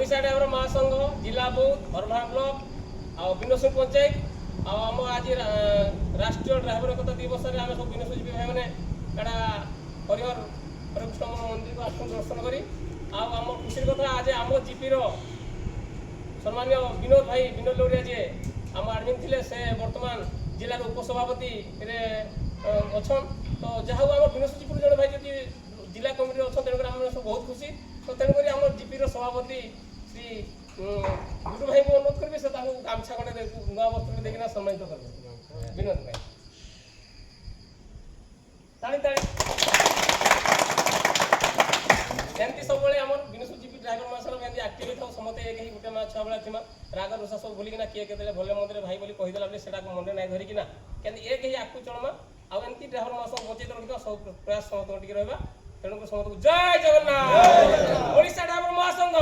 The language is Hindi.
ओडिशा ड्राइवर महासंघ जिला बौद्ध हरभा ब्लॉक आ बिनोसुर पंचायत आम आज राष्ट्रीय ड्राइवर एकता दिवस आम सब बिनोसुजी भाई मैंने एटा हरिहर हरिकृष्ण मंदिर को आस दर्शन करी आम खुशी कथा आज आम जीपी सम्मान्य विनोद भाई विनोद लौरिया जी आम आडमिन थे से बर्तमान जिलार उपसभापति अच्छन तो जहाँ आम बिनोसुजीपुर जड़े भाई जी जिला कमिटी अच्छा तेणुकर आम सब बहुत खुशी तो तेणुक आम जीपी सभापति श्री गुरु भाई को अनुरोध करेंगे से गामछा खंडे नुआ वस्त्र देखना सम्मानित करेंगे विनोद भाई ताली ताली एमती सब आम बिनोसुर जीपी ड्राइवर मासर एमती आक्टिव था समस्त एक गोटे माँ छुआ बेला थी राग रुषा सब भूलिकिना किए के भले मंदिर भाई बोली कहीदेला बेटा मन ना धरिकिना क्या एक ही आकु चलमा आमती ड्राइवर मास बचेत रखा सब प्रयास समस्त टे रहा तेणुक समस्त जय जगन्नाथ ओडिशा ड्राइवर महासंघ